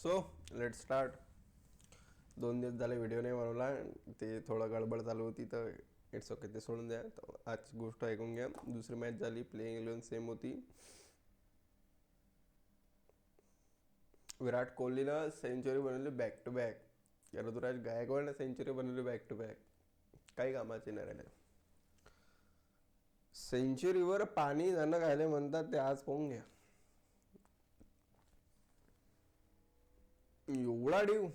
So let start. 2 दिवस झाले video नाही बनवला, ते थोडं गडबड चालू होती तर इट्स ओके, ते सोडून द्या. आज गोष्ट ऐकून घ्या. दुसरी मॅच झाली, प्लेइंग 11 सेम होती. विराट कोहलीनं सेंचुरी बनवली बॅक टू बॅक. ऋतुराज गायकवाडनं सेंचुरी बनवली बॅक टू बॅक. काही कामाचे नाही राहिले. सेंचुरीवर पाणी जाणं खायला म्हणतात ते आज पाहून घ्या. एवढा डीव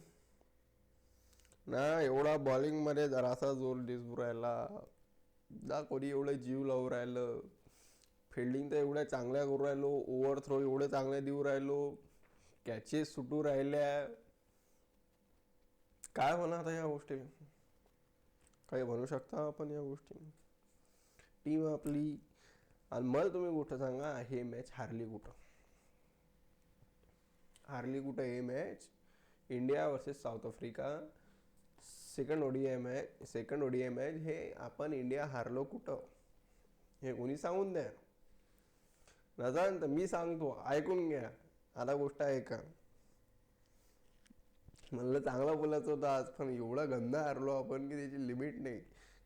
ना, एवढा बॉलिंगमध्ये जरासा जोर दिसू राहिला ना, कोणी एवढं जीव लावून राहिलं. फिल्डिंग तर एवढ्या चांगल्या करू राहिलो, ओव्हर थ्रो एवढे चांगले देऊ राहिलो, कॅचेस सुटू राहिल्या. काय म्हणा आता या गोष्टी, काही म्हणू शकता आपण या गोष्टी. टीम आपली. आणि मला तुम्ही कुठं सांगा, हे मॅच हारली कुठं? हारली कुठं हे match? India versus south Africa second ODI match हे आपण इंडिया हारलो कुठं? हे कोणी सांगून द्या. नजान तर मी सांगतो, ऐकून घ्या. आता गोष्ट आहे का, म्हणलं चांगलं बोलायचं होतं आज, पण एवढं गंद हारलो आपण की त्याची लिमिट नाही.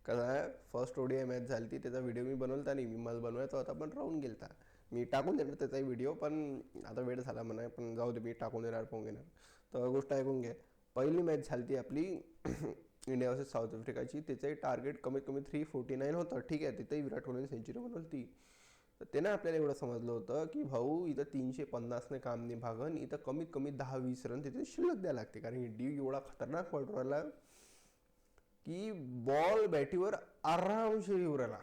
कसं आहे, फर्स्ट ओडीआय मॅच झाली ती, त्याचा व्हिडिओ मी बनवता नाही, मी मला बनवायचा होता पण राहून गेलता. मी टाकून देणार त्याचाही व्हिडिओ, पण आता वेळ झाला म्हणा, पण जाऊ दे, मी टाकून देणार, पाहून घेणार. तर गोष्ट ऐकून घ्या. पहिली मॅच झाली ती आपली इंडिया वर्सेस साऊथ आफ्रिकाची. त्याचंही टार्गेट कमीत कमी 349 होतं. ठीक आहे, तिथंही विराट कोहलीने सेंचुरी बनवली ती. तर त्यानं आपल्याला एवढं समजलं होतं की भाऊ, इथं 350ने काम नाही भागन, इथं कमीत कमी 10-20 रन तिथे शिल्लक द्यायला लागते. कारण की डीव एवढा खतरनाक पडू राहिला की बॉल बॅटीवर आरामशीर येऊ राहिला.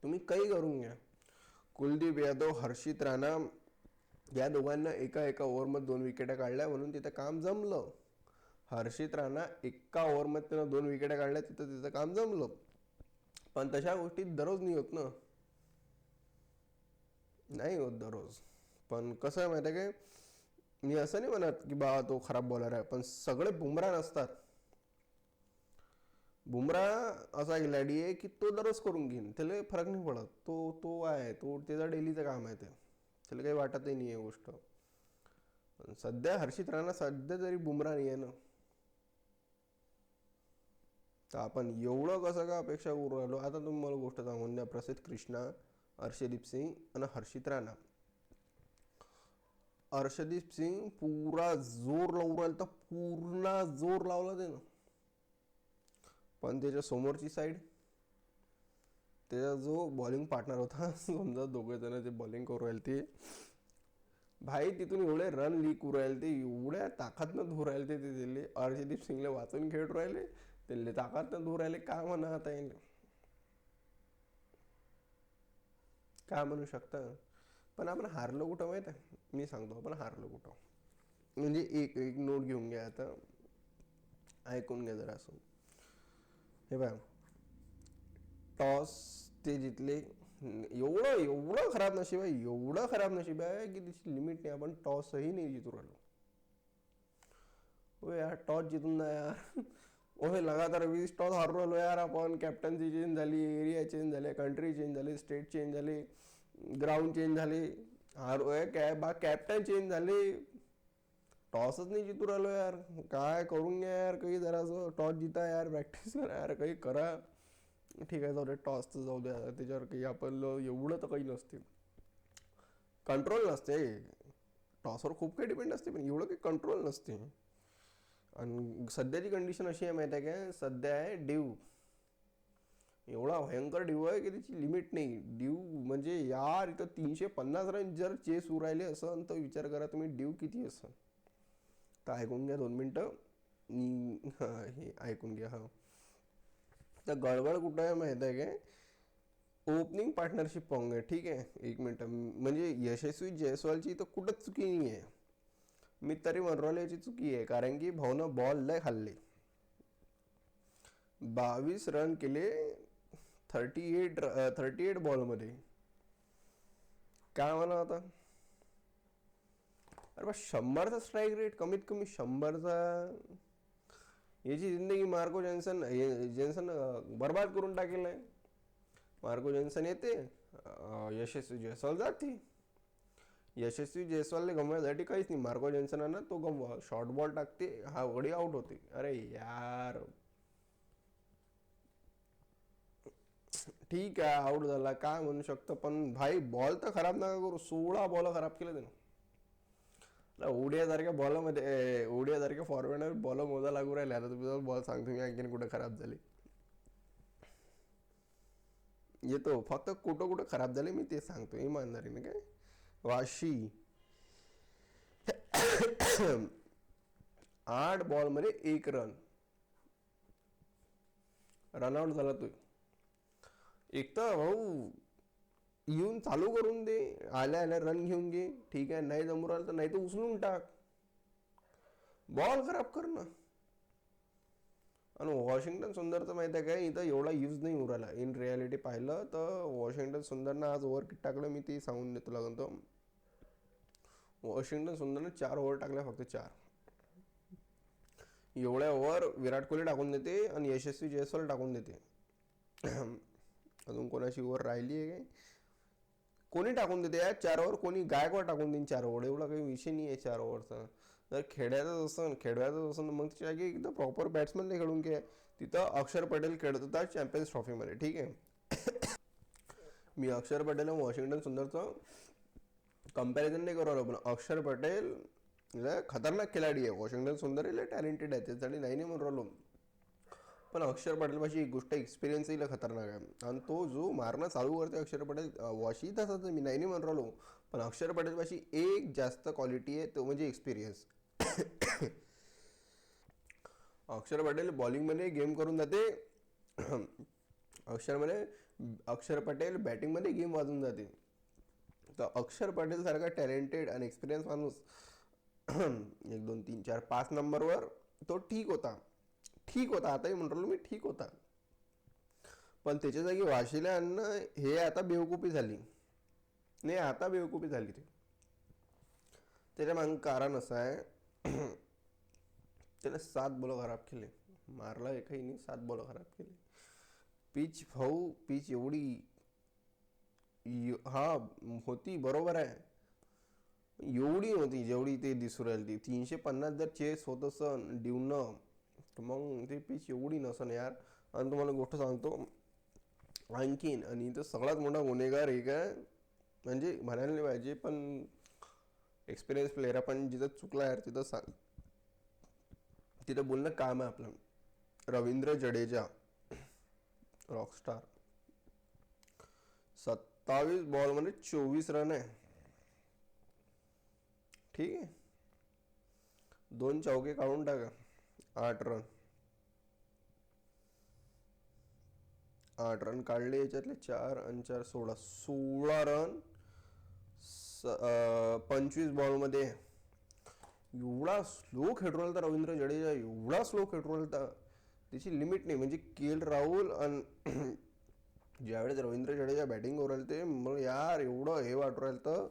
तुम्ही काही करून घ्या. कुलदीप यादव, हर्षित राणा या दोघांना एका ओव्हरमध्ये 2 विकेटा काढल्या, म्हणून तिथं काम जमलं. हर्षित राणा एका ओव्हरमध्ये त्यानं 2 विकेटा काढल्या, तिथं काम जमलं. पण तशा गोष्टी दररोज नाही होत ना, नाही होत दररोज. पण कसं आहे माहिती आहे काय, मी असं नाही म्हणत की बा तो खराब बॉलर आहे, पण सगळे बुमराह नसतात. बुमराह असा खिलाडी आहे की तो दररोज करून घेईन, त्याला फरक नाही पडत. तो आहे, तो त्याचा डेलीचं काम आहे, त्याला काही वाटतही नाही आहे गोष्ट. पण सध्या हर्षित राणा सध्या तरी बुमराह नाही आहे ना, तर आपण एवढं कसं का अपेक्षा करू राहिलो. आता तुम्ही मला गोष्ट सांगून द्या, प्रसिद्ध कृष्णा, अर्षदीप सिंग आणि हर्षित राणा. अर्षदीप सिंग पुरा जोर लावून राहिला, तर पूर्ण जोर लावला त्यानं. पण त्याच्या समोरची साईड, त्याचा जो बॉलिंग पार्टनर होता, समजा दोघे जण जे बॉलिंग करू राहिले ते भाई, तिथून एवढे रन लीक करू राहिले, ते एवढ्या ताकदनं धुवू राहिले ते दिले. अर्षदीप सिंगला वाचून खेळत राहिले, त्याला ताकदनं धुवू राहिले. काय म्हणा आता येईल, काय म्हणू शकता. पण आपण हारलो कुठं माहीत आहे? मी सांगतो आपण हारलो कुठं. म्हणजे एक एक नोट घेऊन घ्या, आता ऐकून घ्या जरा असं. हे बघा, टॉस ते जितले. एवढं खराब नशीब आहे, एवढं खराब नशीब आहे की त्याची लिमिट नाही. आपण टॉसही नाही जितू राहिलो. हो यार, टॉस जितून ना यार. ओहे, लगातार 20 टॉस हारू राहिलो यार आपण. कॅप्टन्सी चेंज झाली, एरिया चेंज झाले, कंट्री चेंज झाली, स्टेट चेंज झाले, ग्राउंड चेंज झाले, कॅप्टन चेंज झाले, टॉसच नाही जितू राहिलो यार. काय करून घ्या यार, काही जरासं टॉस जिता यार, प्रॅक्टिस करा यार, काही करा. ठीक आहे, जाऊ दे, टॉस तर जाऊ द्या, त्याच्यावर काही आपण एवढं तर काही नसते, कंट्रोल नसते. टॉसवर खूप काही डिपेंड असते, पण एवढं काही कंट्रोल नसते. आणि सध्याची कंडिशन अशी आहे माहिती आहे काय, सध्या आहे ड्यू. एवढा भयंकर ड्यू आहे की त्याची लिमिट नाही. ड्यू म्हणजे यार, इथं 350 रन जर चेस उरायले असं, तर विचार करा तुम्ही ड्यू किती असं. तर ऐकून घ्या 2 मिनटं, हे ऐकून घ्या. हा, तर गडबड कुठं आहे माहिती आहे काय, ओपनिंग पार्टनरशिप पाहून घ्या. ठीक आहे, 1 मिनटं. म्हणजे यशस्वी जयस्वालची तर कुठंच चुकी नाही आहे. मी तरी म्हणून याची चुकी आहे, कारण की भाऊनं बॉल लय खाल्ले. 22 रन केले 38 बॉलमध्ये. काय म्हणा आता, अरे बा 100चा स्ट्राईक रेट, कमीत कमी 100चा. याची जिंदगी मार्को जेन्सन बर्बाद करून टाकेल आहे. मार्को जेन्सन येते, यशस्वी जयस्वाल जाते. यशस्वी जयस्वालने गमवायसाठी काहीच नाही. मार्को जॉन्सनना तो गमवा, शॉर्ट बॉल टाकते, हा गडी आउट होते. अरे यार, ठीक आहे आउट झाला काय म्हणू शकतो, पण भाई बॉल तर खराब नका करू. 16 बॉल खराब केले त्यानं. ओडिया सारख्या बॉलमध्ये, ओडिया सारख्या फॉरवर्डर बॉल मोजा लागू राहिले. आता तुम्ही बॉल सांगतो मी आणखीन कुठे खराब झाले. येतो फक्त कुठं कुठं खराब झाले मी ते सांगतो इमानदारीने. काय वाशी 8 बॉल मध्ये 1 रन, रनआउट झाला तो. एक तर भाऊ येऊन चालू करून दे, आल्या आल्या रन घेऊन घे, ठीक आहे. नाही जमू राहिलं तर नाही तर उचलून टाक, बॉल खराब कर ना. आणि वॉशिंग्टन सुंदरचं माहिती आहे काय, इथं एवढा यूज नाही उरायला. इन रियालिटी पाहिलं तर वॉशिंग्टन सुंदरनं आज ओव्हर किट टाकलं मी ते सांगून देतो लागून. तो वॉशिंग्टन सुंदरनं 4 ओव्हर टाकल्या, फक्त 4. एवढ्या ओव्हर विराट कोहली टाकून देते आणि यशस्वी जयस्वाल टाकून देते. अजून कोणाची ओव्हर राहिली आहे काय, कोणी टाकून देते यार 4 ओव्हर. कोणी गायकवाड टाकून देईन 4 ओव्हर, एवढा काही विषय नाही आहे 4 ओव्हरचा. जर खेळवायचं असेल मग त्याच्या जागी एकदम प्रॉपर बॅट्समॅन नाही खेळून घे. तिथं अक्षर पटेल खेळत होता चॅम्पियन्स ट्रॉफीमध्ये, ठीक आहे. मी अक्षर पटेल आणि वॉशिंग्टन सुंदरचं कंपॅरिझन नाही करू, पण अक्षर पटेल खतरनाक खिलाडी आहे, वॉशिंग्टन सुंदर लय टॅलेंटेड आहे, त्यासाठी नाही म्हणून राहिलो. पण अक्षर पटेलपाशी एक गोष्ट एक्सपिरियन्सही खतरनाक आहे. आणि तो जो मारणं चालू करते अक्षर पटेल, वॉशी तसंच मी नाही म्हणून राहिलो, पण अक्षर पटेलपाशी एक जास्त क्वालिटी आहे, तो म्हणजे एक्सपिरियन्स. अक्षर पटेल बॉलिंगमध्ये गेम करून जाते, अक्षर पटेल बॅटिंगमध्ये गेम वाजून जाते. तर अक्षर पटेल सारखा टॅलेंटेड आणि एक्सपिरियन्स माणूस 1 2 3 4 5 नंबरवर तो ठीक होता. आताही म्हणतो मी ठीक होता, पण त्याच्या जागी वाशीला आणणं हे आता बेवकूफी झाली. नाही आता बेवकूफी झाली ते. त्याच्या मागं कारण असं आहे, त्याने 7 बॉल खराब केले, मारला एकही नाही, 7 बॉल खराब केले. पिच भाऊ, पिच एवढी हा होती बरोबर आहे, एवढी होती जेवढी ते दिसू राहिली. 350 जर चेस होत असन डिवनं तर मग ते पिच एवढी नसन यार. आणि तुम्हाला गोष्ट सांगतो आणखीन, आणि इथं सगळ्यात मोठा गुन्हेगार एक आहे, म्हणजे म्हणायला नाही पाहिजे पण एक्सपिरियन्स प्लेअर आपण जिथं चुकला यार तिथं सांग, तिथं बोलणं काम आहे आपलं. रवींद्र जडेजा रॉकस्टार, 27 बॉलमध्ये 24 रन आहे, ठीक आहे. 2 चौके काढून टाका, 8 रन. 8 रन काढले, याच्यातले 4 आणि 4 16 रन 25 बॉलमध्ये. एवढा स्लो खेळू राहिला रवींद्र जडेजा, एवढा स्लो खेळू राहिला, त्याची लिमिट नाही. म्हणजे के एल राहुल आणि ज्यावेळेस रवींद्र जडेजा बॅटिंग करू राहिले ते मग यार एवढं हे वाटू राहिलं तर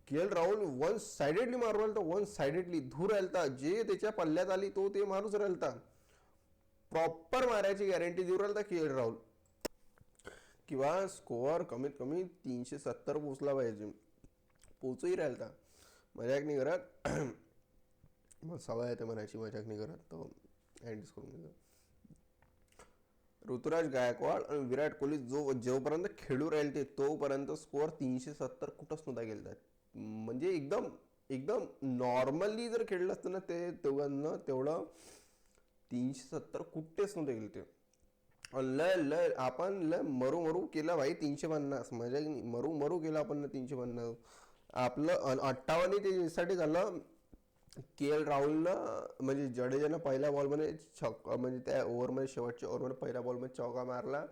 के एल राहुल वन साइडेडली मारू राहिलं, वन साइडेडली धूर राहिलता, जे त्याच्या पल्ल्यात आली तो ते मारूच राहिलता, प्रॉपर मारायची गॅरंटी देऊ राहिलता के एल राहुल. किंवा स्कोअर कमीत कमी 370 पोचला पाहिजे, पोचही राहिलता. मजाक नाही करत, मग सवय आहे ते म्हणायची, मजाक नाही करत, तो ॲडजस्ट करून घेतो. ऋतुराज गायकवाड आणि विराट कोहली जोपर्यंत खेळू राहील ते तोपर्यंत स्कोअर 370 कुठंच नव्हता गेला. म्हणजे एकदम एकदम नॉर्मली जर खेळलं असतं ना ते तेवढं 370 कुठेच नव्हते गेले ते. लय आपण लय मरू केला भाई 350, म्हणजे मरू केला आपण 350. आपलं 58 त्यासाठी झालं. के एल राहुलनं म्हणजे जडेजानं पहिल्या बॉलमध्ये म्हणजे त्या ओव्हरमध्ये शेवटच्या ओव्हरमध्ये पहिल्या बॉलमध्ये चौका मारला,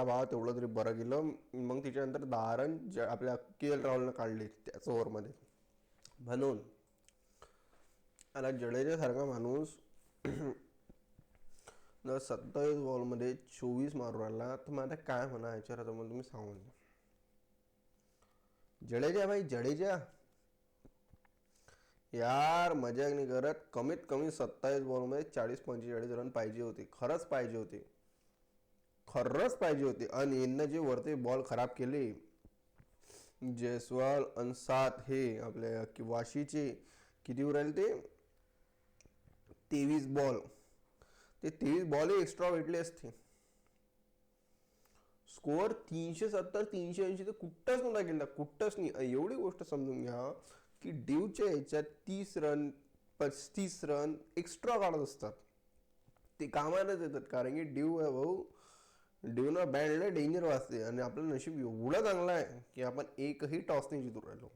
बाबा तेवढं तरी बरं गेलं. मग त्याच्यानंतर 10 रन आपल्या के एल राहुलनं काढले त्याच ओव्हरमध्ये. म्हणून आता जडेजासारखा माणूस जर 27 बॉलमध्ये 24 मारू राहिला तर मग आता काय म्हणा याच्यावर, आता मग तुम्ही सांगून जडेजा भाई जडेजा यार मजाक नाही करत. कमीत कमी 27 बॉलमध्ये 40-45 रन पाहिजे होते, खरंच पाहिजे होते. आणि यांना जे वरती बॉल खराब केले जयस्वाल आणि 7 हे आपल्या वाशीचे किती राहिले ते 23 बॉल. ते 23 बॉल एक्स्ट्रा भेटले असते. स्कोअर 370 380 तर कुठंच नव्हता गेला, कुठंच नाही. एवढी गोष्ट समजून घ्या की ड्यूच्या ह्याच्यात 30 रन 35 रन एक्स्ट्रा काढत असतात. ते कामालाच येतात, कारण की ड्यू आहे भाऊ. ड्यूना बँडला डेंजर वाजते आणि आपलं नशीब एवढं चांगलं आहे की आपण एकही टॉस नाही जितून राहिलो.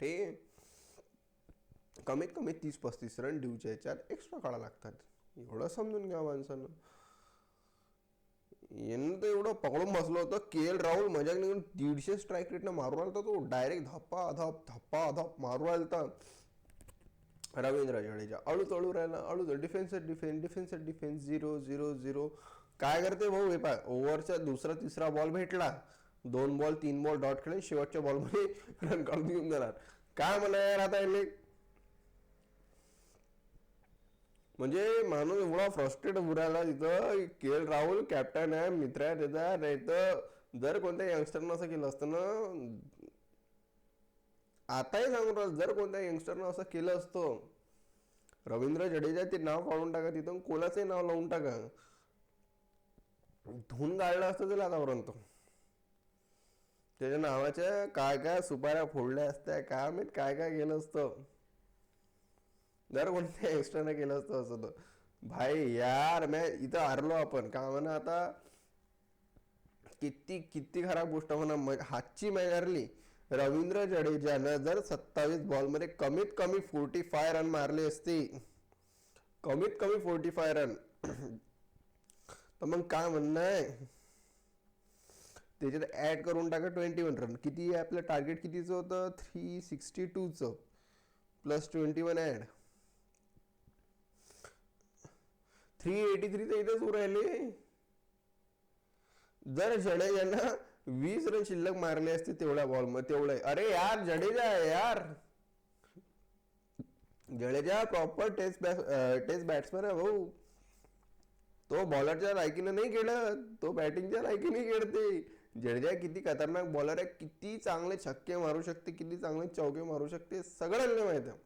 ते कमीत कमी 30-35 रन ड्यूच्या ह्याच्यात एक्स्ट्रा काढा लागतात. एवढं समजून घ्या माणसानं. यांना तर एवढं पकडून बसलं होतं. के एल राहुल मजाक निघून 150 स्ट्राईक रेटनं मारू आलता तो. डायरेक्ट धप्पा धप मारू आलता. रवींद्र जडेजा अळू राहिला, डिफेन्स 0-0-0. काय करते भाऊ हे पाय, ओव्हरचा दुसरा तिसरा बॉल भेटला, 2 बॉल 3 बॉल डॉट खेळून शेवटच्या बॉलमध्ये रन काढून घेऊन जाणार. काय म्हणा यार आता म्हणजे माणूस एवढा फ्रस्ट्रेट उरायला तिथं. के एल राहुल कॅप्टन आहे, मित्र आहे त्याचा. नाही तर जर कोणत्या यंगस्टरनं असं केलं असतं ना, आताही सांगून राहिलं, जर कोणत्या यंगस्टरनं असं केलं असतं, रवींद्र जडेजा ते नाव काढून टाका तिथून, कोणाचंही नाव लावून टाका, धुवून काढलं असतं त्याला आतापर्यंत. त्याच्या नावाच्या काय काय सुपाऱ्या फोडल्या असत्या, काय माहित काय काय केलं असतं जर कोणत्या यंगस्टरनं केलं असतं असं. तर भाई यार इथं हारलो आपण का म्हणा. आता किती किती खराब गोष्ट म्हणा, हातची मॅच हरली. रवींद्र जडेजानं जर 27 बॉलमध्ये कमीत कमी 45 रन मारले असते, कमीत कमी 45 रन, तर मग काय म्हणणं आहे. त्याच्यात ऍड करून टाका 21 रन. किती आहे आपलं टार्गेट, कितीचं होतं 362चं, प्लस 21 ऍड 383 तर इथंच राहिले. जर जडेजानं 20 रन शिल्लक मारले असते तेवढ्या बॉल मध्ये, तेवढे. अरे यार जडेजा यार, जडेजा प्रॉपर टेस्ट बॅट्समॅन आहे भाऊ. तो बॉलरच्या लायकीनं नाही खेळत, तो बॅटिंगच्या लायकीने खेळते. जडेजा किती खतरनाक बॉलर आहे, किती चांगले छक्के मारू शकते, किती चांगले चौके मारू शकते, सगळ्यांना माहित आहे.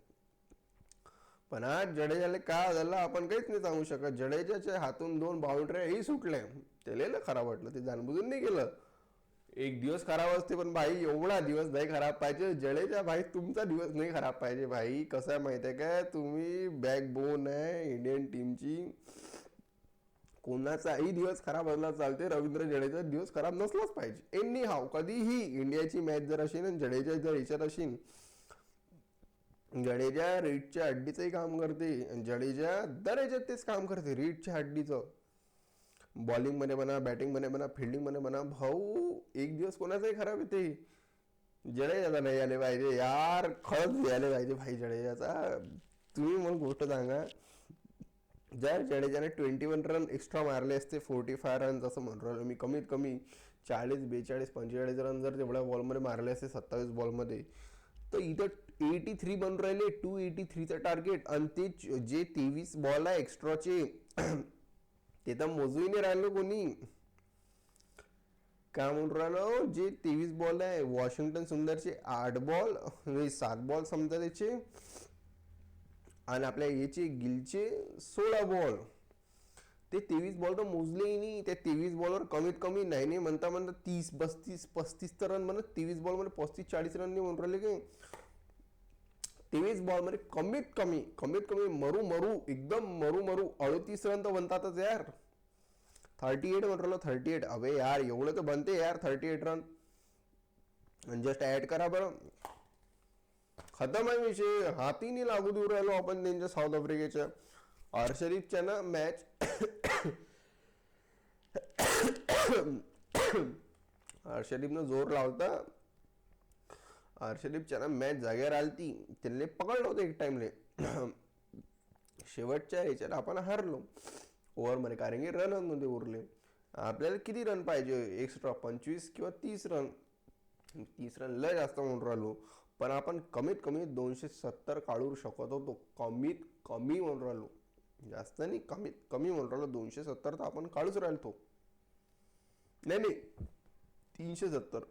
पण आज जडेजाला काय झालं आपण काहीच नाही सांगू शकत. जडेजाच्या हातून 2 बाउंड्रीही सुटल्या, त्याला खराब वाटलं, ते जाणबुजून नाही केलं. एक दिवस खराब असते पण भाई एवढा दिवस नाही खराब पाहिजे. जडेजा भाई तुमचा दिवस नाही खराब पाहिजे भाई. कसं आहे माहिती आहे काय, तुम्ही बॅकबोन आहे इंडियन टीमची. कोणाचाही दिवस खराब असला चालते, रवींद्र जडेजा दिवस खराब नसलाच पाहिजे एनी हाव. कधीही इंडियाची मॅच जर असेल आणि जडेजा जर याच्यात असेल, जडेजा रीडच्या हड्डीचंही काम करते. जडेजा दर याच्यात तेच काम करते, रीडच्या हड्डीचं. बॉलिंग मध्ये म्हणा, बॅटिंग मध्ये म्हणा, फिल्डिंग मध्ये म्हणा. भाऊ एक दिवस कोणाचाही खराब येते, जडेजाचा नाही आले पाहिजे यार. खरंच यायला पाहिजे भाई जडेजाचा. तुम्ही मग गोष्ट सांगा, जर जडेजाने 21 रन एक्स्ट्रा मारले असते, 45 रन असं म्हणून राहिलो मी, कमीत कमी 40 42 45 रन जर तेवढ्या बॉलमध्ये मारले असते 27 बॉलमध्ये, तर इथं 83 बनून राहिले. 283चं टार्गेट. आणि ते जे 23 बॉल आहे एक्स्ट्राचे, ते तर मोजूही नाही राहिलो कोणी. काय म्हणून राहिलो, जे 23 बॉल आहे वॉशिंग्टन सुंदरचे 8 बॉल 7 बॉल समजा त्याचे, आणि आपल्या याचे गिलचे 16 बॉल, ते 23 बॉल तर मोजलेही नाही. त्या 23 बॉलवर कमीत कमी नाही म्हणता 30 32 35 तर रन म्हणत. 23 बॉल मध्ये 35-40 रन नाही म्हणून राहिले की. 23 बॉल मध्ये कमीत कमी मरू एकदम मरू 38 रन तर बनतातच यार. 38 म्हणून राहिलो, 38. अबे यार एवढं तर बनते यार 38 रन. जस्ट ऍड करा बरं, खतम आहे विषय. हाती नाही लागू देऊ राहिलो आपण त्यांच्या साऊथ आफ्रिकेच्या. हर्षदीपच्या ना मॅच हर्षदीपनं जोर लावता. हर्षदीपच्या ना मॅच जागेवर आलती, त्यांनी पकडलं होतं एक टाइमले. शेवटच्या ह्याच्यात आपण हारलो ओव्हरमध्ये, कारण की रन मध्ये उरले. आपल्याला किती रन पाहिजे एक्स्ट्रा, 25 किंवा 30 रन. 30 रन लय जास्त म्हणून राहिलो, पण आपण कमीत कमी 270 काढू शकत होतो. कमीत कमी म्हणून राहिलो, जास्त नाही, कमीत कमी म्हणून राहिलो. 270 तर आपण काढूच राहिलो. नाही 370.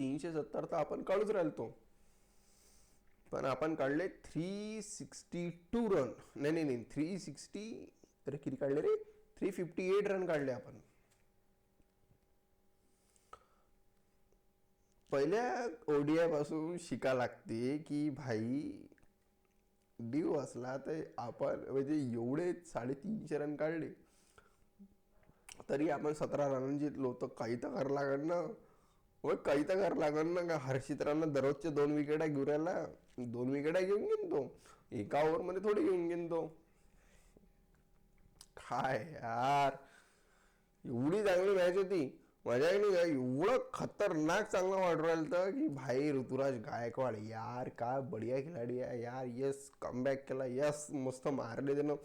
370 तर आपण काढूच राहिलो. पण आपण काढले 362 रन. नाही 360. अरे किती काढले रे, 358 रन काढले आपण. पहिल्या ओडीआय पासून शिका लागते की भाई ड्यू असला तर आपण म्हणजे एवढे 350 रन काढले तरी आपण 17 रन जितलो, तर काही तर करावं लागेल ना. होय, काही तर करावं लागेल ना. का हर्षित राणा दररोजच्या 2 विकेटा घेऊन राहिला. 2 विकेटा घेऊन घेईन तो, एका ओव्हरमध्ये थोडी घेऊन घेईन तो. काय यार, एवढी चांगली मॅच होती. मजा नाही का, एवढं खतरनाक चांगलं वाटू राहिलं तर की भाई ऋतुराज गायकवाड यार काय बढिया खिलाडी आहे यार. यस, कमबॅक केला. यस, मस्त मारले त्यानं.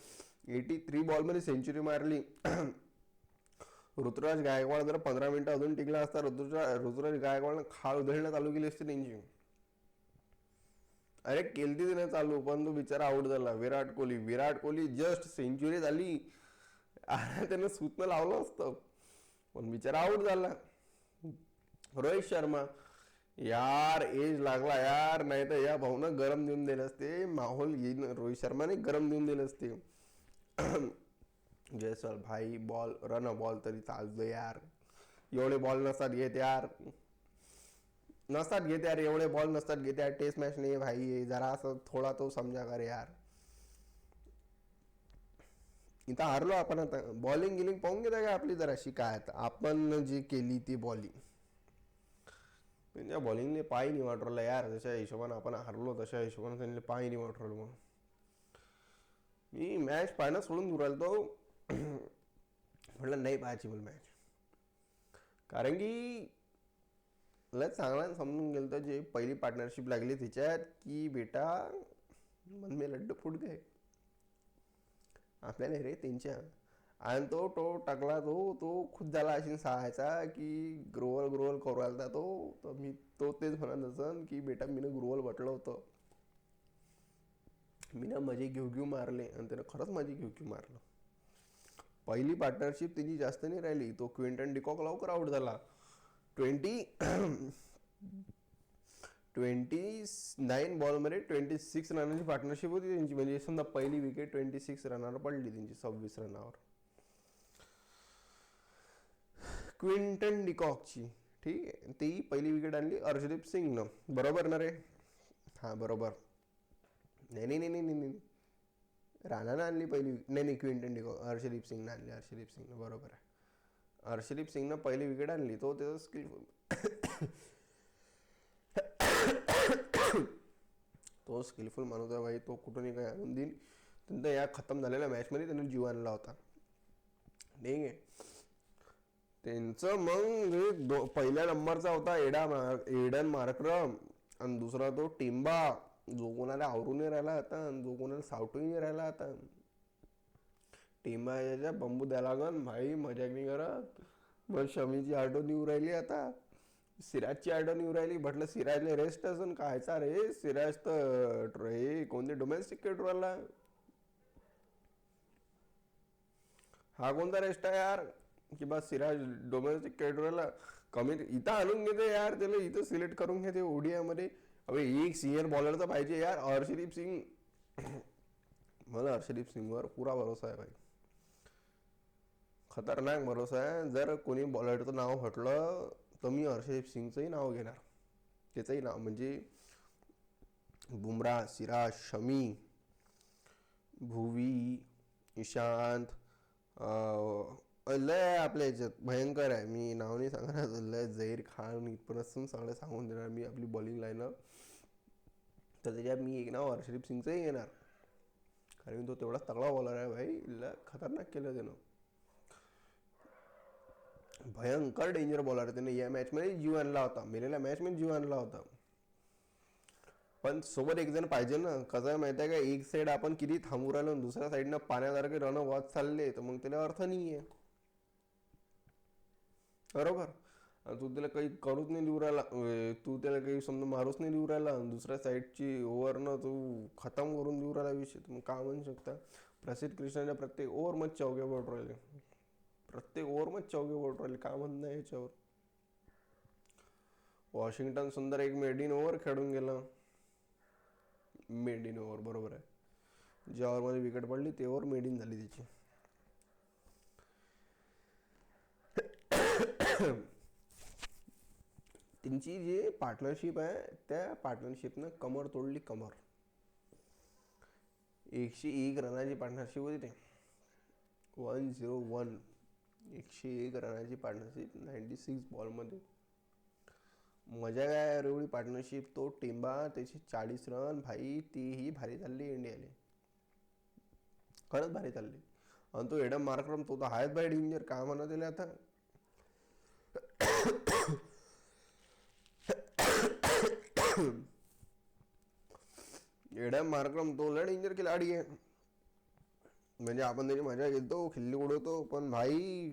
83 बॉलमध्ये सेंचुरी मारली. ऋतुराज गायकवाड जर 15 मिनिटं अजून टिकला असता, ऋतुराज गायकवाडनं खाल उधळणं चालू केली असते त्यांची. अरे केलती तिने चालू, पण तो बिचारा आउट झाला. विराट कोहली जस्ट सेंचुरी झाली, त्यानं सूतनं लावलं असतं पण बिचारा आउट झाला. रोहित शर्मा यार एज लागला यार, नाही तर या भाऊनं गरम देऊन दिले असते. माहोल येईन, रोहित शर्माने गरम देऊन दिले असते. जयस्वाल भाई बॉल बॉल तरी चालतो यार. एवढे बॉल नसतात घेत यार, एवढे बॉल नसतात घेत यार. टेस्ट मॅच नाही भाई, जरा असं थोडा तो समजा कर यार. इथं हारलो आपण. आता बॉलिंग गिलिंग पाहून घेता का आपली जराशी, काय आपण जी केली ती बॉलिंग, त्यांच्या बॉलिंगने पाय नाही वाटरला यार. जशा हिशोबाने आपण हारलो तशा हिशोबाने त्यांनी पाय नाही वाटरलो. मग मी मॅच पाहणं सोडून दूर राहिलो तो. म्हटलं नाही पाहायची मला मॅच, कारण की लय चांगला समजून गेलं तर जे पहिली पार्टनरशिप लागली तिच्यात की बेटा मन में लड्डू फुट गए आपल्याला रे त्यांच्या. आणि तो टाकला तो खुद झाला अशी सहायचा की ग्रोवल करू आलता तो. तर मी तेच म्हणत असन की बेटा मीनं ग्रोवल म्हटलं होतं. मीनं मजे घेऊ मारले आणि त्यानं खरंच मजे घेऊ मारलं. पहिली पार्टनरशिप तिची जास्त नाही राहिली. तो क्विंटन डिकॉक लवकर आउट झाला. 29 बॉलमध्ये 26 रनांची पार्टनरशिप होती त्यांची. म्हणजे समजा पहिली विकेट 26 रनावर पडली त्यांची, 26 रनावर क्विंटन डिकॉकची. ठीक आहे, ती पहिली विकेट आणली अर्शदीप सिंगनं, बरोबर ना रे? हा बरोबर. नाही राणानं आणली पहिली. नाही क्विंटन डिकॉक, हर्षदीप सिंगनं आणली. हर्षदीप सिंगनं, बरोबर आहे. हर्षदीप सिंगनं पहिली विकेट आणली. तो त्याचा स्किलफुल तो स्किलफुल माणूस आहे भाई. तो कुठूनही काही आणून देईन. त्यांचा या खतम झालेल्या मॅचमध्ये त्यानं जीव आणला होता. ठीक आहे, त्यांचं मग पहिल्या नंबरचा होता एडन मार्क्रम, आणि दुसरा तो टिंबा, जो कोणाला आवरून नाही राहिला आता, जो कोणाला सावटूही नाही राहिला आता. टिंबा याच्या बंबू द्यायला लागन भाई, मजाक नाही करत. मग शमीची आठवण येऊ राहिली आता, सिराजची आठवण येऊ राहिली. म्हटलं सिराजला रेस्ट असून कायचा रे, सिराज तर हे कोणते डोमेस्टिक क्रिकेटरला, हा कोणता रेस्ट आहे यार की बस सिराज डोमेस्टिक क्रिकेटरला कमी इथं आणून घेते यार. त्याला इथं सिलेक्ट करून घेते ओडीआय मध्ये. अबे एक सिनियर बॉलर तर पाहिजे यार. हर्षदीप सिंग, मला हर्षदीप सिंगवर पुरा भरोसा आहे भाई, खतरनाक भरोसा आहे. जर कोणी बॉलरचं नाव म्हटलं तर मी हर्षदीप सिंगचंही नाव घेणार. त्याचंही नाव म्हणजे बुमराह, सिराज, शमी, भुवी, ईशांत, लय आपल्या याच्यात भयंकर आहे. मी नाव नाही सांगणार. लय झहीर खान इथपर्यंत सगळं सांगून देणार मी आपली बॉलिंग लाईनअप. तर त्याच्यात मी एक नाव हर्षदीप सिंगचंही घेणार, कारण तो तेवढाच तगडा बॉलर आहे भाई. लय खतरनाक केलं त्यानं, भयंकर डेंजर बॉलर. त्याने या मॅचमध्ये जीव आणला होता, मेलेल्या मॅचमध्ये जीव आणला होता. पण सोबत एक जण पाहिजे ना. कसं आहे माहिती आहे का, एक साईड आपण किती थांबू राहिलो, दुसऱ्या साईडनं पाण्यासारखे रन वाच चालले, तर मग त्याला अर्थ नाही आहे. बरोबर. तू त्याला काही करूच नाही देऊ राहिला, तू त्याला काही समजा मारूच नाही देऊ राहिला, दुसऱ्या साईडची ओव्हरनं तू खतम करून देऊ राहिला विषय. मग काय म्हणू शकता, प्रसिद्ध कृष्णाच्या प्रत्येक ओव्हरमध्ये चौके पडू राहिले, प्रत्येक ओव्हरमध्ये चौके पडू राहिले. काय म्हणणं आहे याच्यावर? वॉशिंग्टन सुंदर एक मेड इन ओव्हर खेळून गेलं. मेड इन ओव्हर बरोबर आहे. ज्या ओव्हरमध्ये विकेट पडली ते ओव्हर मेड इन झाली त्याची. त्यांची जी पार्टनरशिप आहे त्या पार्टनरशिपनं कमर तोडली, कमर. 101 रनाची पार्टनरशिप होती ते. 101. 101 रनाची पार्टनरशिप 96 बॉलमध्ये. मजा काय यार एवढी पार्टनरशिप. तो टिंबा त्याची 40 रन भाई, तीही भारी चालली इंडियाले. खरंच भारी चालली. आणि तो एडम मार्क्रम तो तर आहेच बाय डेंजर. काय म्हणा त्याला आता. एडम मार्क्रम तो लय डेंजर खिलाडी आहे. म्हणजे आपण त्याची मजा घेतो, खिल्ली उडवतो, पण भाई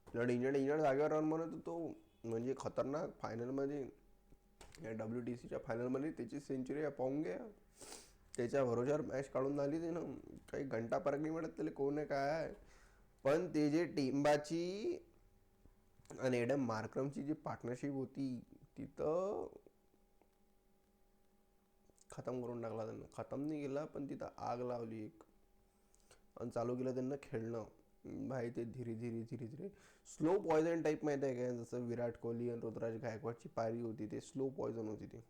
डेंजर डेंजर जागेवर रन बनवतो तो. म्हणजे खतरनाक. फायनलमध्ये या WTCच्या फायनलमध्ये त्याची सेंचुरी पाहून घ्या. त्याच्या भरोश्यावर मॅच काढून आली ते ना. काही घंटा फरक नाही मिळत त्याला कोण आहे काय आहे. पण ते जे टिंबाची आणि एडम मार्क्रमची जी पार्टनरशिप होती तिथं खतम करून टाकला त्यांना. खतम नाही केला पण तिथं आग लावली एक. आणि चालू केलं त्यांना खेळणं. भाई ते धीरे धीरे धीरे धीरे स्लो पॉयझन टाईप माहिती आहे काय. जसं विराट कोहली आणि ऋतुराज गायकवाडची पारी होती ते स्लो पॉयझन होती ती.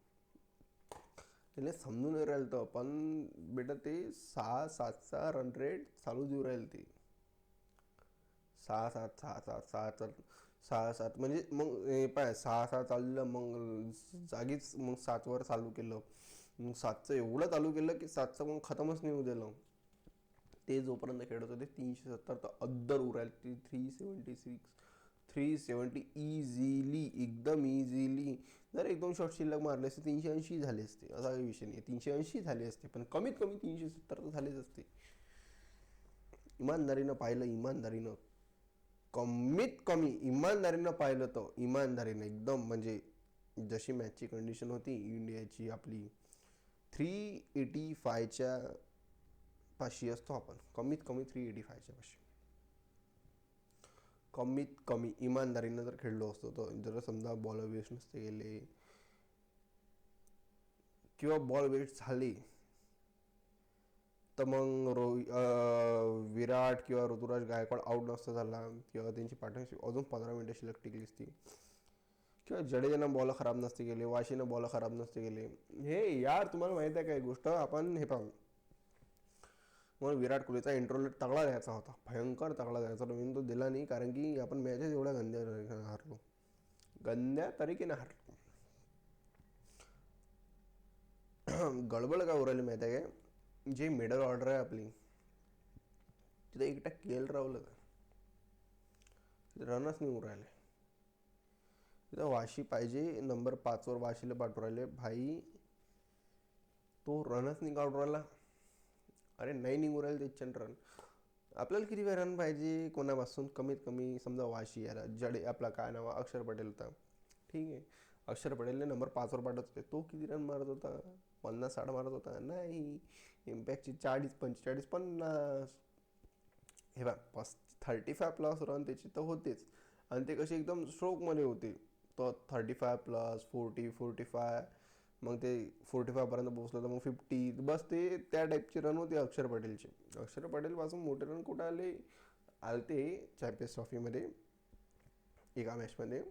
त्याला समजून नाही राहिलं तर पण बेटा ते 6-7चा रन रेट चालू देऊ राहील ते. 6-7 6-7 6-7 6-7 म्हणजे मग पाय 6-6 चाललं मग जागीच मग 7वर चालू केलं. मग 7चं एवढं चालू केलं की 7चं मग खतमच नाही होऊ दिलं. ते जोपर्यंत खेळत होते 370 तर अद्दर उरायला ती 376 370 इझिली, एकदम इझिली. जर 1-2 शॉट शिल्लक मारले असते 380 झाले असते. असा काही विषय नाही. 380 झाले असते पण कमीत कमी 370 तर झालेच असते. इमानदारीनं पाहिलं, इमानदारीनं कमीत कमी इमानदारीनं पाहिलं तर इमानदारीनं एकदम म्हणजे जशी मॅचची कंडिशन होती इंडियाची आपली 385च्या पाशी असतो आपण. कमीत कमी 385च्या पाशी. कमीत कमी इमानदारीनं जर खेळलो असतो तर. जर समजा बॉल वेस्ट नसते गेले किंवा बॉल वेस्ट झाले तर मग विराट किंवा ऋतुराज गायकवाड आउट नसता झाला किंवा त्यांची पार्टनरशिप अजून 15 मिनिटं शिल्लक टिकली असती किंवा जडेजानं बॉल खराब नसते गेले, वाशीनं बॉल खराब नसते गेले. हे यार तुम्हाला माहित आहे काय गोष्ट. आपण हे पाहू मग विराट कोहलीचा इंट्रोलेट तगडा द्यायचा होता. भयंकर तगडा द्यायचा होता. तो दिला नाही कारण की आपण मॅचेस एवढ्या गंद्या हारलो. गंद्या तरीकेने हारलो. गडबड काय उरायली माहिती आहे काय. जे मिडल ऑर्डर आहे आपली तिथं एकटा KL राहुल रनच नाही उरायले. तिथं वाशी पाहिजे नंबर 5वर वाशीला पाठवून राहिले भाई. तो रनच नाही काढून राहिला. अरे नाही निघून राहिले त्याच्यानं रन. आपल्याला किती वेळ रन पाहिजे कोणापासून. कमीत कमी समजा वाशी याला आपला काय नाव अक्षर पटेल होता. ठीक आहे अक्षर पटेलने नंबर 5वर पाठवत होते. तो किती रन मारत होता. 50-60 मारत होता. नाही इम्पॅक्टची 40-45 50. हे बघ 35+ रन त्याची तर होतेच. आणि ते कसे एकदम स्ट्रोकमध्ये होते. तर 35+, 40-45 मग ते 45 पर्यंत पोहोचलं तर मग 50. बस ते त्या टाईपचे रन होते अक्षर पटेलचे. अक्षर पटेलपासून मोठे रन कुठं आले आलते चॅम्पियन्स ट्रॉफीमध्ये एका मॅचमध्ये.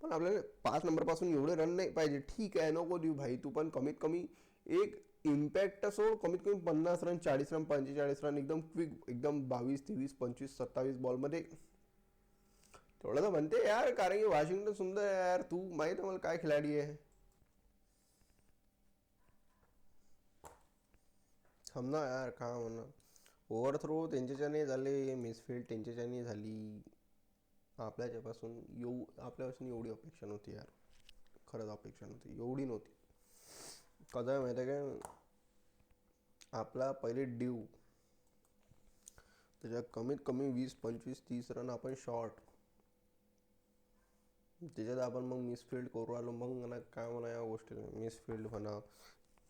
पण आपल्याला 5 नंबरपासून एवढे रन नाही पाहिजे. ठीक आहे नको देऊ भाई तू पण. कमीत कमी एक इम्पॅक्ट सोड. कमीत कमी 50 रन 40 रन 45 रन एकदम क्विक एकदम 22 23 25 27 बॉलमध्ये. थोडं तर म्हणते यार कारण की वॉशिंग्टन सुंदर आहे यार. तू माहित आहे मला काय खिलाडी आहे. समजा यार का म्हणा. ओव्हरथ्रो त्यांच्याच्याने झाले, मिसफिल्ड त्यांच्याच्याने झाली. आपल्यापासून एवढी अपेक्षा नव्हती यार. खरंच अपेक्षा नव्हती एवढी नव्हती. कसं आहे माहिती आहे काय. आपला पहिले ड्यू त्याच्यात कमीत कमी 20-25-30 रन आपण शॉर्ट. त्याच्यात आपण मग मिसफिल्ड करू आलो. मग म्हणा काय म्हणा या गोष्टी मिसफिल्ड म्हणा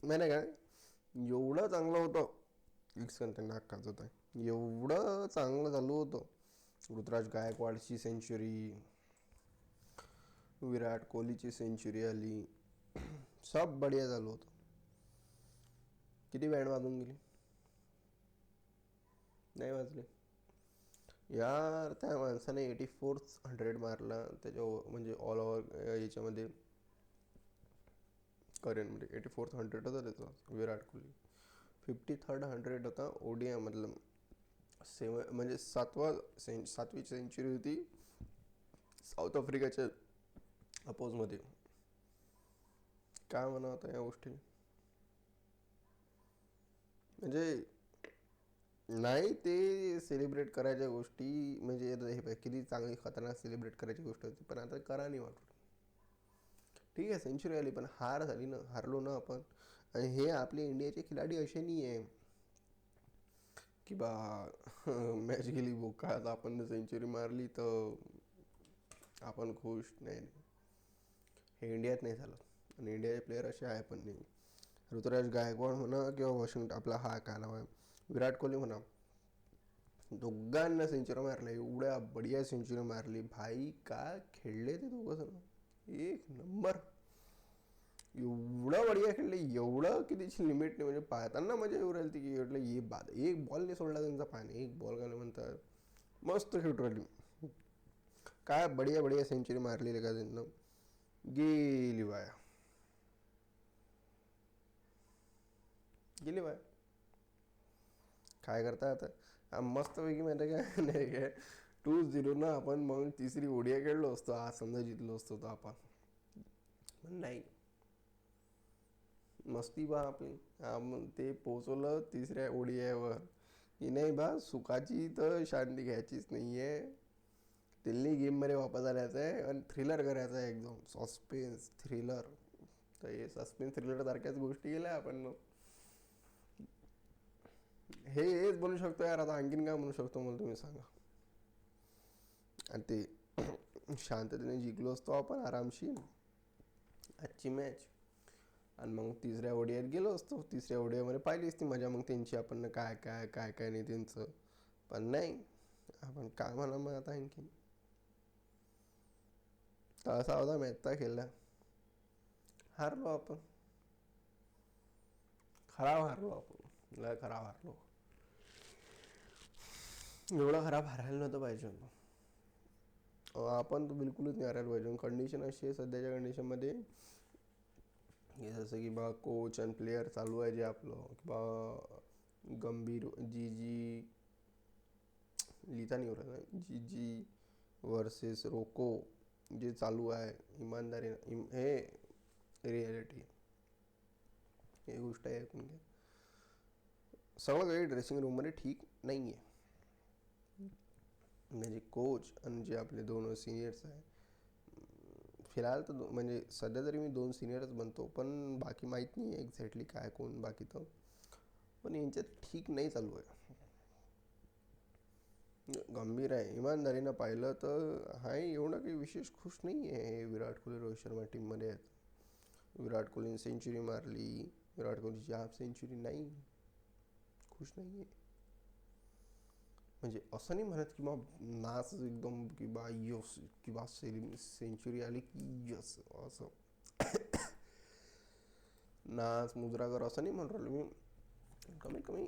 माहिती काय. एवढं चांगलं होतं नाकाच होतं. एवढं चांगलं चालू होतं. ऋतुराज गायकवाडची सेंचुरी विराट कोहलीची सेंचुरी आली. सब बढिया झालं होतं. किती बँड वाजून गेली? नाही वाजले यार. त्या माणसाने 84th 100 मारला त्याच्या म्हणजे ऑल ओव्हर याच्यामध्ये, करिअरमध्ये 84th 100 होता त्याचा विराट कोहली. 53rd 100 होता ओडिया मधलं. म्हणजे सातवी सेंचुरी होती साऊथ आफ्रिकाच्या अपोजमध्ये. काय म्हणा आता या गोष्टी, म्हणजे नाही ते सेलिब्रेट करायच्या गोष्टी, म्हणजे हे किती चांगली खतरनाक सेलिब्रेट करायची गोष्ट होती, पण आता करा नाही वाटत. ठीक आहे सेंचुरी आली पण हार झाली ना, हारलो ना आपण. आणि हे आपले इंडियाचे खिलाडी असे नाही आहे की बा मॅच गेली बोका, आता आपण सेंचुरी मारली तर आपण खुश. नाही नाही, हे इंडियात नाही झालं. आणि इंडियाचे प्लेयर असे आहे पण नाही. ऋतुराज गायकवाड म्हणा किंवा वॉशिंग्टन आपला हा काय नाव आहे विराट कोहली म्हणा, दोघांना सेंचुरी मारल्या, एवढ्या बढिया सेंचुरी मारली भाई. काय खेळले ते दोघं जण, एक नंबर. एवढं बढिया खेळले, एवढं की त्याची लिमिट नाही. म्हणजे पाहताना मजा येऊ राहिली की म्हटलं ये बाद, एक बॉल नाही सोडला त्यांचा पाणी, एक बॉल घालून म्हणतात. मस्त खेळू राहिली. काय बढिया बढिया सेंचुरी मारली का त्यांना, गेली बाया, गेली बाय. काय करता आता मस्त पैकी माहिती काय नाही काय 2-0 ना आपण मग तिसरी ओडिया खेळलो असतो आज, समजा जिंकलो असतो तर आपण. पण नाही, मस्ती बा आपली. ते पोचवलं तिसऱ्या ओडियावर की नाही बा, सुखाची तर शांती घ्यायचीच नाही आहे. दिल्ली गेममध्ये वापस आल्याचं आहे आणि थ्रिलर करायचं आहे, एकदम सस्पेन्स थ्रिलर. तर हे सस्पेन्स थ्रिलर सारख्याच गोष्टी केल्या आपण. हेच बनू शकतो यार, आता आणखीन काय म्हणू शकतो मला तुम्ही सांगा. आणि ते शांततेने जिंकलो असतो आपण आरामशीर आजची मॅच. आणि मग तिसऱ्या ओडियात गेलो असतो, तिसऱ्या ओडियामध्ये पाहिली असती मजा मग त्यांची, आपण काय काय काय काय नाही त्यांचं. पण नाही, आपण काय म्हणा मग आता आणखी. तर असा होता मॅचचा खेळला, हारलो आपण. खराब हारलो आपण, लय खराब हारलो. एवढं खराब हारायला नव्हतं पाहिजे होतं. आपण तर बिलकुलच नाही हारायला पाहिजे. कंडिशन अशी आहे सध्याच्या कंडिशनमध्ये, जसं की बा कोच आणि प्लेयर चालू आहे जे आपलं बा गंभीर जी जी लिहिता नाही उरत, जी जी वर्सेस रोको जे चालू आहे, इमानदारी हे रियालिटी, हे गोष्ट आहे. ऐकून घ्या, सगळं काही ड्रेसिंग रूममध्ये ठीक नाही आहे. म्हणजे कोच आणि जे आपले दोन सिनियर्स आहे, फिलहाल तर म्हणजे सध्या तरी मी 2 सिनियरच बनतो, पण बाकी माहीत नाही आहे एक्झॅक्टली काय कोण बाकी तर. पण यांच्यात ठीक नाही चालू आहे. गंभीर आहे, इमानदारीनं पाहिलं तर हाय एवढं काही विशेष खुश नाही आहे विराट कोहली रोहित शर्मा टीममध्ये आहेत. विराट कोहलीने सेंचुरी मारली, विराट कोहलीची हाफ सेंचुरी नाही, खुश नाही आहे. म्हणजे असं नाही म्हणत की बा नाच एकदम की बा यस की बा सेंचुरी आली की यस असं नाच मुजरा कर असं नाही म्हणून राहिलो मी. कमीत कमी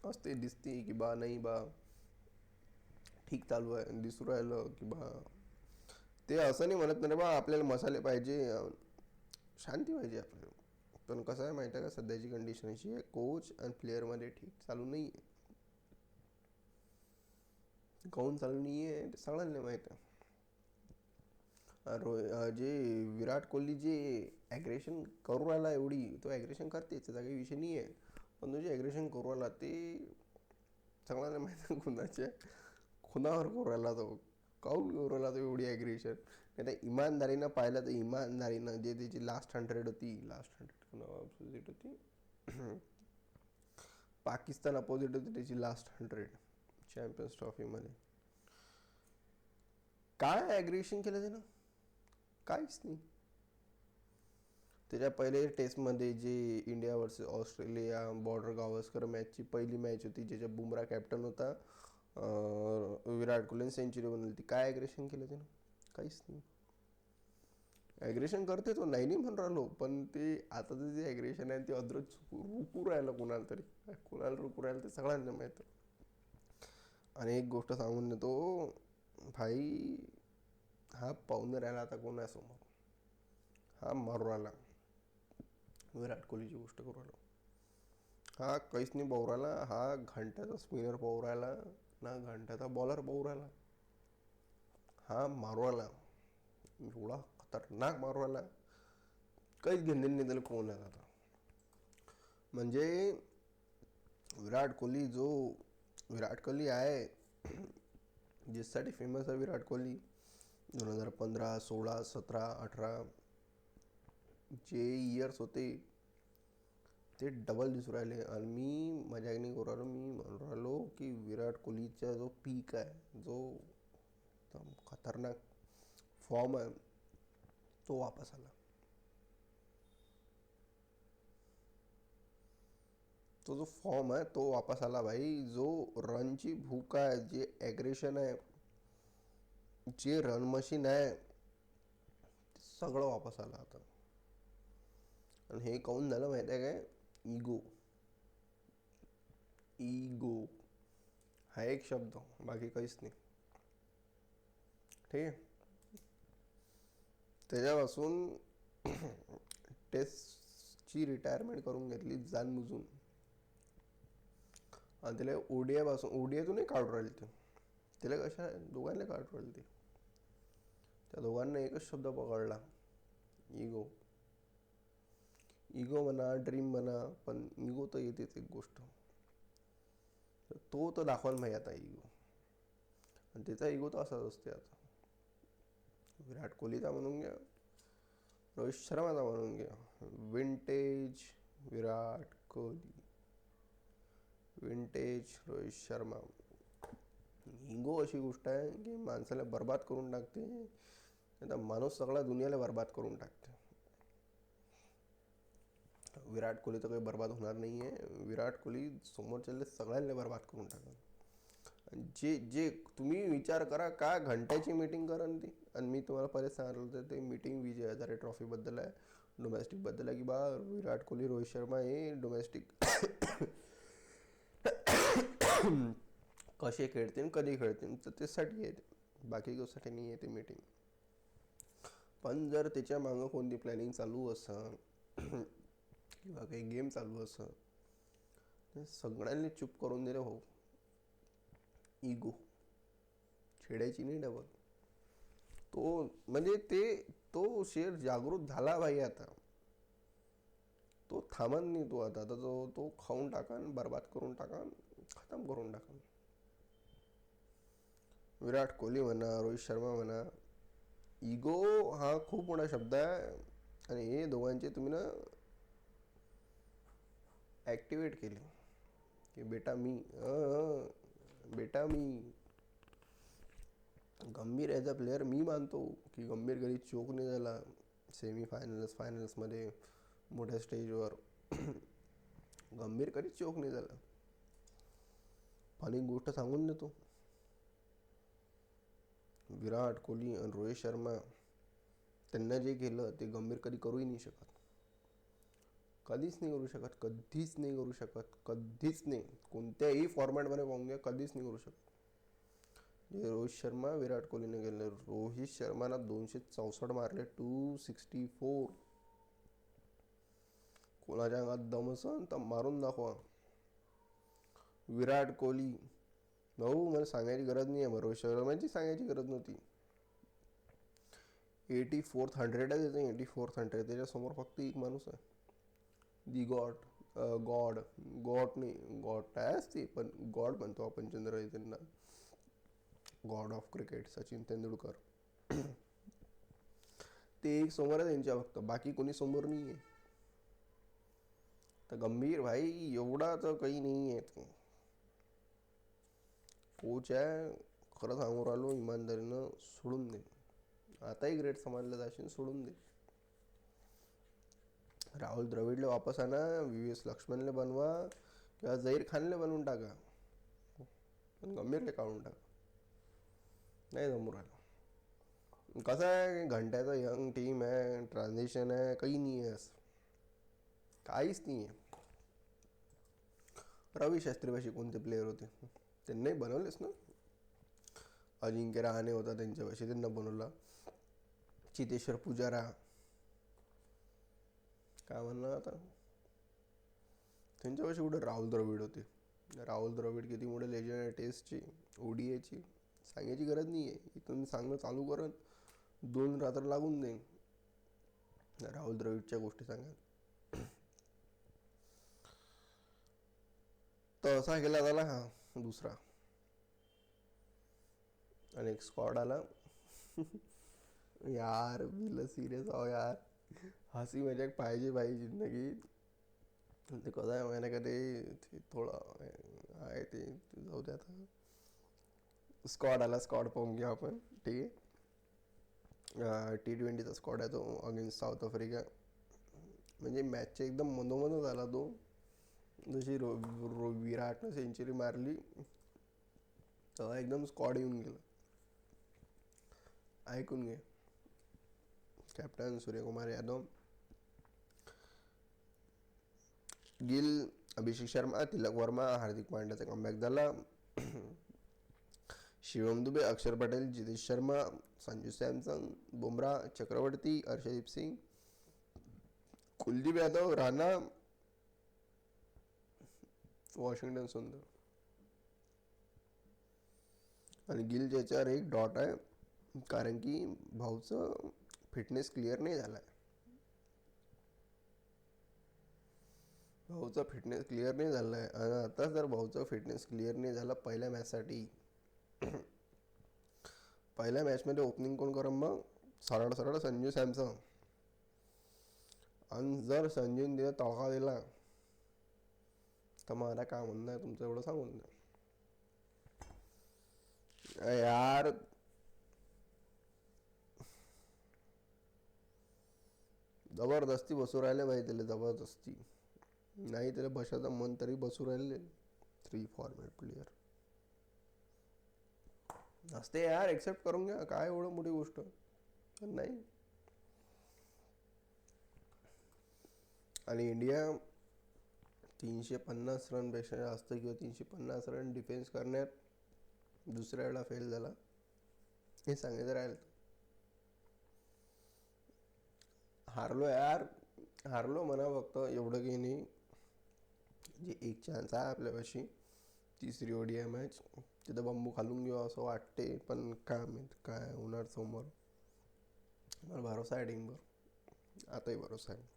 असते दिसते की बा नाही बा ठीक चालू आहे, दिसू राहिलं की बा. ते असं नाही म्हणत नाही बा आपल्याला मसाले पाहिजे, शांती पाहिजे आपल्याला. पण कसं आहे माहिती आहे का, सध्याची कंडिशन अशी आहे कोच आणि प्लेअरमध्ये ठीक चालू नाही आहे. काऊन चालू नाही आहे ते सगळ्यांना माहीत आहे. जे विराट कोहली जे ॲग्रेशन करू राहिला एवढी, तो ॲग्रेशन करते त्याचा काही विषय नाही आहे. पण तो जे ॲग्रेशन करू राहिला ते सगळ्यांना माहिती आहे कुणाच्या खुनावर करू राहिला तो. काऊन करू राहिला तो एवढी ॲग्रेशन? नाही तर इमानदारीनं पाहिलं तर इमानदारीनं जे त्याची लास्ट 100 होती, लास्ट 100 अपोजिट होती पाकिस्तान अपोजिट होती त्याची लास्ट 100 चॅम्पियन्स ट्रॉफीमध्ये. काय ॲग्रेशन केलं त्यानं? काहीच नाही. त्याच्या पहिले टेस्टमध्ये जे India versus Australia Border Gavaskar मॅचची पहिली मॅच होती, ज्याच्या बुमरा कॅप्टन होता, विराट कोहलीने सेंचुरी बनवली ती. काय ॲग्रेशन केलं त्यानं? काहीच नाही. ॲग्रेशन करते तो, नाही नाही म्हणून राहिलो, पण ते आताचं जे ॲग्रेशन आहे ते अद्रच रुकू राहिलं कोणाला तरी. कोणाला रुकू राहिलं ते सगळ्यांना माहीत. आणि एक गोष्ट सांगून देतो भाई, हा पाहून राहिला आता कोणासमोर, हा मारू राहिला. विराट कोहलीची गोष्ट करू राहिलो. हा काहीच नाही पाहू राहिला, हा घंट्याचा स्पिनर पाहू राहिला ना घंट्याचा बॉलर पाहू राहिला. हा मारू राहिला, एवढा खतरनाक मारू राहिला, काहीच घेणे नाही त्याला कोण आहे आता. म्हणजे विराट कोहली आहे, ज्यासाठी फेमस आहे विराट कोहली, 2015, 16, 17, 18 जे इयर्स होते ते डबल दिसू राहिले. आणि मी मजाक नाही करू राहिलो, मी म्हणून राहिलो की विराट कोहलीचा जो पीक आहे, जो एकदम खतरनाक फॉर्म आहे, तो वापस आला. तो जो फॉर्म आहे तो वापस आला भाई. जो रनची भूक आहे, जे ॲग्रेशन आहे, जे रन मशीन आहे, ते सगळं वापस आलं आता. आणि हे काऊन झालं माहिती आहे काय? इगो. इगो हा एक शब्द, बाकी काहीच नाही. ठीक आहे. त्याच्यापासून टेस्टची रिटायरमेंट करून घेतली जाणबुजून. आणि त्याला ओडीआयतूनही काढून राहिले ते. त्याला कशा दोघांना काढून राहिले ते. त्या दोघांना एकच शब्द पकडला, इगो. इगो म्हणा, ड्रीम म्हणा, पण इगो तर येतेच एक गोष्ट. तो तर दाखवायला माहिती आता इगो. आणि त्याचा इगो तर असाच असते आता. विराट कोहलीचा म्हणून घ्या, रोहित शर्माचा म्हणून घ्या, vintage Virat Kohli, vintage Rohit Sharma. Ego अशी गोष्ट आहे की माणसाला बर्बाद करून टाकते. आता माणूस सगळा दुनियाला बर्बाद करून टाकते. विराट कोहली तर काही बर्बाद होणार नाही आहे. विराट कोहली समोरच्या सगळ्यांना बर्बाद करून टाकणार. जे जे तुम्ही विचार करा, का घंट्याची मीटिंग करा ती. आणि मी तुम्हाला पहिले सांगितलं होतं ते मीटिंग विजय हजारे ट्रॉफीबद्दल आहे, डोमेस्टिकबद्दल आहे, की बा विराट कोहली रोहित शर्मा हे डोमेस्टिक कसे खेळतील, कधी खेळतील, तर त्यासाठी आहे, बाकी गोष्टीसाठी नाही आहे ती मीटिंग. पण जर त्याच्या मागं कोणती प्लॅनिंग चालू असेल किंवा काही गेम चालू असेल, तर सगळ्यांनी चूप करून दिले. हो, इगो छेडायची नाही डबल. तो म्हणजे तो शेर जागृत झाला भाई आता. तो थांबत नाही. तो आता तो खाऊन टाका, बर्बाद करून टाका, खतम करून टाका. विराट कोहली म्हणा, रोहित शर्मा म्हणा, इगो हा खूप मोठा शब्द आहे. आणि हे दोघांचे तुम्ही ना ॲक्टिवेट केले की बेटा मी गंभीर ॲज अ प्लेअर मी मानतो की गंभीर कधी चोक नाही झाला फायनल्समध्ये मोठ्या स्टेजवर. गंभीर कधी चोक नाही झाला. पण एक गोष्ट सांगून देतो, विराट कोहली आणि रोहित शर्मा त्यांना जे केलं ते गंभीर कधी करूही नाही शकत. कधीच नाही करू शकत, कधीच नाही करू शकत, कधीच नाही. कोणत्याही फॉर्मॅटमध्ये पाहून घ्या, कधीच नाही करू शकत जे रोहित शर्मा विराट कोहलीने केलं. रोहित शर्माला 264 मारले, 264. कोणाच्या अंगात दम असेल तर मारून दाखवा. विराट कोहली भाऊ, मला सांगायची गरज नाही आहे, रोहित शर्माची सांगायची गरज नव्हती. 8400 आहे त्याचं, 8400. त्याच्यासमोर फक्त एक माणूस आहे, दी गॉड. गॉड आहेच ते, पण गॉड म्हणतो आपण जनरली त्यांना. God of cricket Sachin Tendulkar. ते एक समोर आहे त्यांच्या, फक्त बाकी कोणी समोर नाही आहे. तर गंभीर भाई एवढा तर काही नाही आहे. तो कोच आहे, खरं सांगून राहिलो इमानदारीनं, सोडून दे. आताही ग्रेट समजलं जाशील, सोडून दे. राहुल द्रविडला वापस आणा, VVS लक्ष्मणला बनवा, किंवा झहीर खानला बनवून टाका, पण गंभीरला काढून टाका. नाही जमू राहिलं. कसं आहे, घंट्याचं यंग टीम आहे, ट्रान्झिशन आहे, काही नाही आहे असं, काहीच नाही आहे. रवी शास्त्रीपाशी कोणते प्लेयर होते, त्यांनाही बनवलेच ना. अजिंक्य रहाणे होता त्यांच्यापाशी, त्यांना बनवला. चितेश्वर पुजारा, काय म्हणणार आता, त्यांच्यापाशी कुठे राहुल द्रविड होते. राहुल द्रविड किती मोठे लेजंड आहे टेस्टची, ओडीआयची, सांगायची गरज नाही आहे. इथून सांगणं चालू करून 2 रात्र लागून जाईल राहुल द्रविडच्या गोष्टी सांगा. तर असा केला झाला हा दुसरा, आणि एक स्क्वॉड आला. यार बिल सिरियस आहो यार, हसी मजाक पाहिजे भाई जिंदगी. ते कसं आहे माहिती का, ते थोडं आहे ते, जाऊ दे आता. स्क्वॉड आला, स्क्वॉड पाहून घ्या आपण, ठीक आहे. T20चा स्क्वॉड आहे तो, अगेन्स्ट साऊथ आफ्रिका. म्हणजे मॅचच्या एकदम मधोमध झाला तो. जशी विराटनं सेंचुरी मारली तेव्हा एकदम स्क्वॉड येऊन गेला. ऐकून घे, कॅप्टन सूर्यकुमार यादव, गिल, अभिषेक शर्मा, तिलक वर्मा, हार्दिक पांड्याचा कमबॅक झाला. शिवम दुबे, अक्षर पटेल, जितेश शर्मा, संजू सॅमसन, बुमराह, चक्रवर्ती, हर्षदीप सिंग, कुलदीप यादव, राणा, वॉशिंग्टन सुंदर. आणि गिल ज्याच्यावर एक डॉट आहे, कारण की भाऊचं फिटनेस क्लिअर नाही झालाय. भाऊचा फिटनेस क्लिअर नाही झालाय. आणि आता जर भाऊचा फिटनेस क्लिअर नाही झाला पहिल्या मॅचसाठी, पहिल्या मॅचमध्ये ओपनिंग कोण करम मग, सरळ सरळ संजू सॅमसन. आणि जर संजून तिथे तळका दिला तर मला काय म्हणणं आहे तुमचं, एवढं सांगून द्या यार. जबरदस्ती बसू राहिले भाई त्याला, जबरदस्ती नाही त्याला बसायचं मन तरी बसू राहिले. 3 फॉर्मॅट प्लेयर असते यार, एक्सेप्ट करून घ्या, काय एवढं मोठी गोष्ट नाही. आणि इंडिया 350 रनपेक्षा जास्त किंवा 350 रन डिफेन्स करण्यात दुसऱ्या वेळा फेल झाला, हे सांगायचं राहिलं. हारलो यार, हारलो म्हणा, फक्त एवढं काही नाही. जे एक चान्स आहे आपल्यापाशी, तिसरी ODI मॅच, तिथं बांबू खालून घेऊ असं वाटते. पण काय माहित काय होणार समोर. मला भरोसा आहे टीमवर, आताही भरोसा आहे.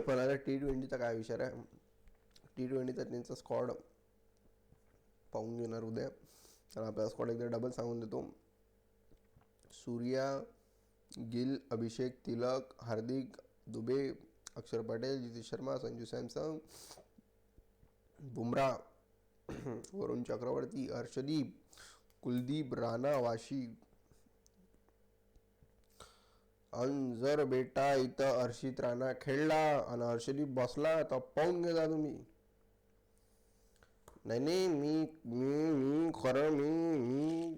पण आता T20चा काय विचार आहे, T20चा त्यांचा स्क्वॉड पाहून घेणार उद्या. तर आपला स्क्वॉड एकदा डबल सांगून देतो. सूर्या, गिल, अभिषेक, तिलक, हार्दिक, दुबे, अक्षर पटेल, जितेश शर्मा, संजू सॅमसन, बुमराह, वरुण चक्रवर्ती, हर्षदीप, कुलदीप, राणा, वाशी. आणि जर बेटा इथं हर्षित राणा खेळला आणि हर्षदीप बसला तर पाहून घेता तुम्ही. नाही नाही, मी मी मी खरं मी मी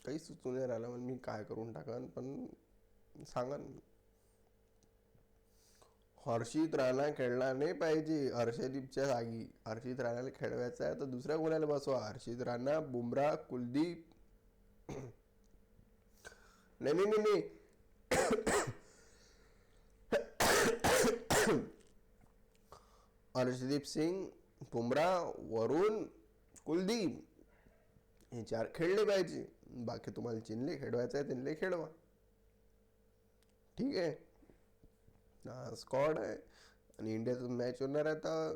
काही सुचून नाही राहिलं मी काय करून टाकन, पण सांगा. हर्षित राणा खेळला नाही पाहिजे हर्षदीपच्या जागी. हर्षित राणाला खेळवायचं आहे तर दुसऱ्या कोणाला बसवा. हर्षित राणा, बुमराह, कुलदीप. नाही नाही नाही, हर्षदीप सिंग, बुमराह, वरुण, कुलदीप हे 4 खेळले पाहिजे. बाकी तुम्हाला जिनले खेळवायचं आहे त्यांना खेळवा, ठीक आहे. स्क्वॉड आहे. आणि इंडियाचं मॅच होणार आहे तर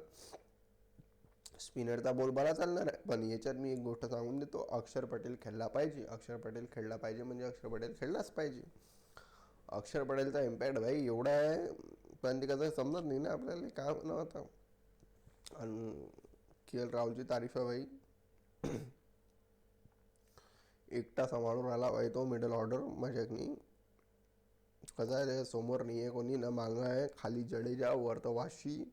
स्पिनरचा बोल बरा चालणार आहे. पण याच्यात मी एक गोष्ट सांगून देतो, अक्षर पटेल खेळला पाहिजे. अक्षर पटेल खेळला पाहिजे म्हणजे अक्षर पटेल खेळलाच पाहिजे. अक्षर पटेलचा इम्पॅक्ट भाई एवढा आहे, पण ते कसं समजत नाही ना आपल्याला काय होणार होता. आणि KL राहुलची तारीफ आहे भाई, एकटा सांभाळून राहिला भाई तो मिडल ऑर्डर. मजाक नाही, कसं आहे समोर नाही आहे कोणी, ना मागं आहे, खाली जडेजा, वर तर वाशी.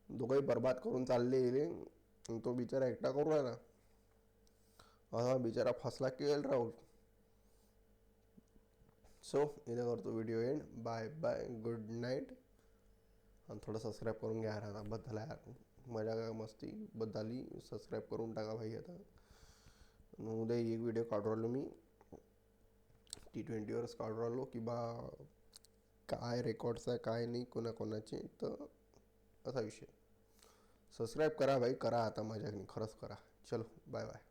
दोघंही बरबाद करून चालले गेले. तो बिचारा एकटा करू राहिला. हा बिचारा फसला की राहुल. सो इथे करतो video end. Bye bye, good night. आणि थोडं सबस्क्राईब करून घ्या आता. बस झाला यार, मजा का मस्ती बस झाली. सबस्क्राईब करून टाका भाई आता. उद्या एक व्हिडिओ काढून राहिलो मी T20वरच काढून राहिलो की बा काय रेकॉर्ड्स आहे काय नाही कोणाकोणाचे. तर असा विषय. सबस्क्राईब करा भाई, करा आता, मजा नाही खरंच करा. चलो बाय बाय.